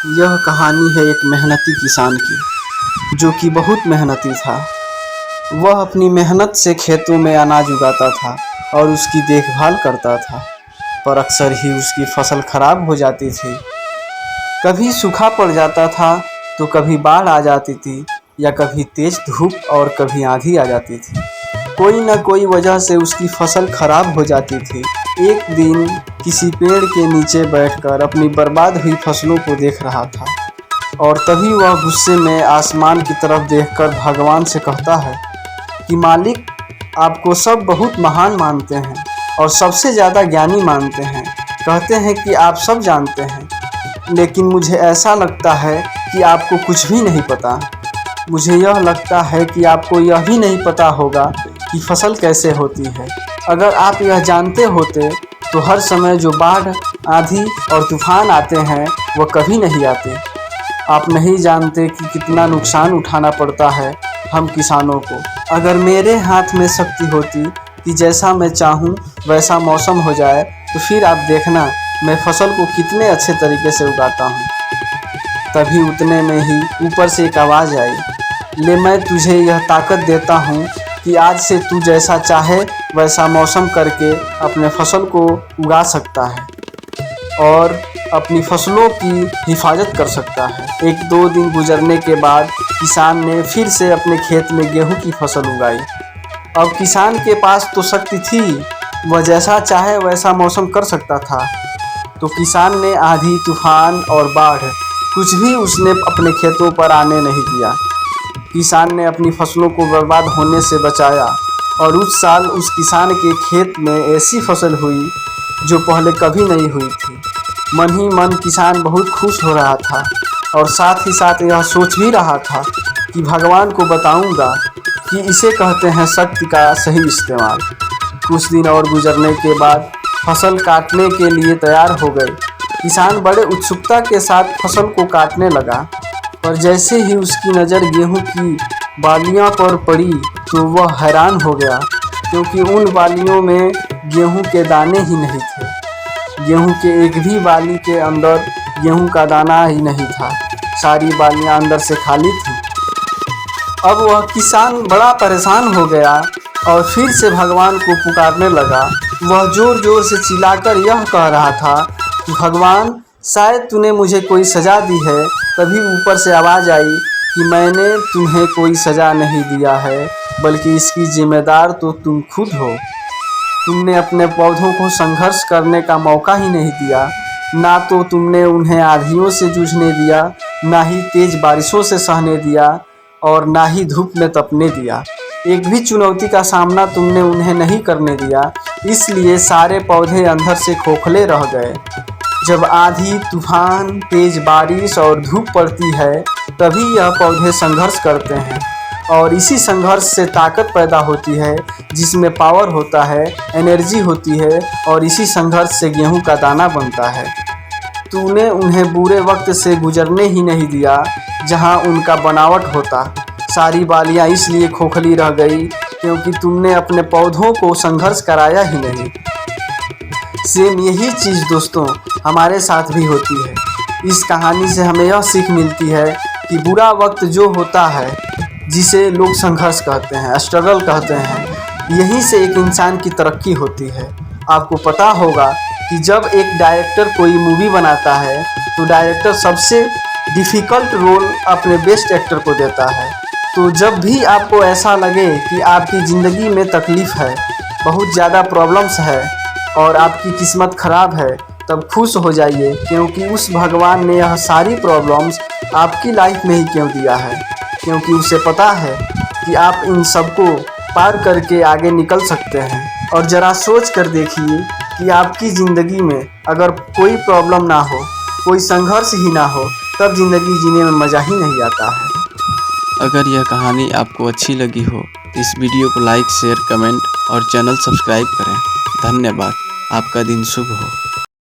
यह कहानी है एक मेहनती किसान की, जो कि बहुत मेहनती था। वह अपनी मेहनत से खेतों में अनाज उगाता था और उसकी देखभाल करता था, पर अक्सर ही उसकी फसल खराब हो जाती थी। कभी सूखा पड़ जाता था तो कभी बाढ़ आ जाती थी, या कभी तेज धूप और कभी आंधी आ जाती थी। कोई न कोई वजह से उसकी फसल खराब हो जाती थी। एक दिन किसी पेड़ के नीचे बैठकर अपनी बर्बाद हुई फसलों को देख रहा था, और तभी वह गुस्से में आसमान की तरफ देखकर भगवान से कहता है कि मालिक, आपको सब बहुत महान मानते हैं और सबसे ज़्यादा ज्ञानी मानते हैं। कहते हैं कि आप सब जानते हैं, लेकिन मुझे ऐसा लगता है कि आपको कुछ भी नहीं पता। मुझे यह लगता है कि आपको यह भी नहीं पता होगा कि फसल कैसे होती है। अगर आप यह जानते होते तो हर समय जो बाढ़, आंधी और तूफान आते हैं वह कभी नहीं आते। आप नहीं जानते कि कितना नुकसान उठाना पड़ता है हम किसानों को। अगर मेरे हाथ में शक्ति होती कि जैसा मैं चाहूँ वैसा मौसम हो जाए, तो फिर आप देखना मैं फसल को कितने अच्छे तरीके से उगाता हूँ। तभी उतने में ही ऊपर से एक आवाज़ आई, ले मैं तुझे यह ताकत देता हूँ कि आज से तू जैसा चाहे वैसा मौसम करके अपने फसल को उगा सकता है और अपनी फसलों की हिफाजत कर सकता है। 1-2 दिन गुजरने के बाद किसान ने फिर से अपने खेत में गेहूं की फसल उगाई। अब किसान के पास तो शक्ति थी, वह जैसा चाहे वैसा मौसम कर सकता था। तो किसान ने आंधी, तूफान और बाढ़ कुछ भी उसने अपने खेतों पर आने नहीं दिया। किसान ने अपनी फसलों को बर्बाद होने से बचाया, और उस साल उस किसान के खेत में ऐसी फसल हुई जो पहले कभी नहीं हुई थी। मन ही मन किसान बहुत खुश हो रहा था, और साथ ही साथ यह सोच भी रहा था कि भगवान को बताऊंगा कि इसे कहते हैं शक्ति का सही इस्तेमाल। कुछ दिन और गुजरने के बाद फसल काटने के लिए तैयार हो गए। किसान बड़े उत्सुकता के साथ फसल को काटने लगा, पर जैसे ही उसकी नज़र गेहूं की बालियों पर पड़ी तो वह हैरान हो गया, क्योंकि उन बालियों में गेहूं के दाने ही नहीं थे। गेहूं के एक भी बाली के अंदर गेहूं का दाना ही नहीं था। सारी बालियां अंदर से खाली थी। अब वह किसान बड़ा परेशान हो गया और फिर से भगवान को पुकारने लगा। वह ज़ोर ज़ोर से चिल्लाकर यह कह रहा था कि भगवान, शायद तूने मुझे कोई सज़ा दी है। तभी ऊपर से आवाज़ आई कि मैंने तुम्हें कोई सज़ा नहीं दिया है, बल्कि इसकी जिम्मेदार तो तुम खुद हो। तुमने अपने पौधों को संघर्ष करने का मौका ही नहीं दिया। ना तो तुमने उन्हें आंधियों से जूझने दिया, ना ही तेज़ बारिशों से सहने दिया, और ना ही धूप में तपने दिया। एक भी चुनौती का सामना तुमने उन्हें नहीं करने दिया। इसलिए सारे पौधे अंदर से खोखले रह गए। जब आंधी, तूफान, तेज बारिश और धूप पड़ती है, तभी यह पौधे संघर्ष करते हैं, और इसी संघर्ष से ताकत पैदा होती है, जिसमें पावर होता है, एनर्जी होती है, और इसी संघर्ष से गेहूं का दाना बनता है। तूने उन्हें बुरे वक्त से गुजरने ही नहीं दिया जहां उनका बनावट होता। सारी बालियां इसलिए खोखली रह गई क्योंकि तुमने अपने पौधों को संघर्ष कराया ही नहीं। सेम यही चीज़ दोस्तों हमारे साथ भी होती है। इस कहानी से हमें यह सीख मिलती है कि बुरा वक्त जो होता है, जिसे लोग संघर्ष कहते हैं, स्ट्रगल कहते हैं, यहीं से एक इंसान की तरक्की होती है। आपको पता होगा कि जब एक डायरेक्टर कोई मूवी बनाता है तो डायरेक्टर सबसे डिफ़िकल्ट रोल अपने बेस्ट एक्टर को देता है। तो जब भी आपको ऐसा लगे कि आपकी ज़िंदगी में तकलीफ़ है, बहुत ज़्यादा प्रॉब्लम्स है और आपकी किस्मत ख़राब है, तब खुश हो जाइए, क्योंकि उस भगवान ने यह सारी प्रॉब्लम्स आपकी लाइफ में ही क्यों दिया है। क्योंकि उसे पता है कि आप इन सबको पार करके आगे निकल सकते हैं। और ज़रा सोच कर देखिए कि आपकी ज़िंदगी में अगर कोई प्रॉब्लम ना हो, कोई संघर्ष ही ना हो, तब ज़िंदगी जीने में मज़ा ही नहीं आता है। अगर यह कहानी आपको अच्छी लगी हो तो इस वीडियो को लाइक, शेयर, कमेंट और चैनल सब्सक्राइब करें। धन्यवाद। आपका दिन शुभ हो।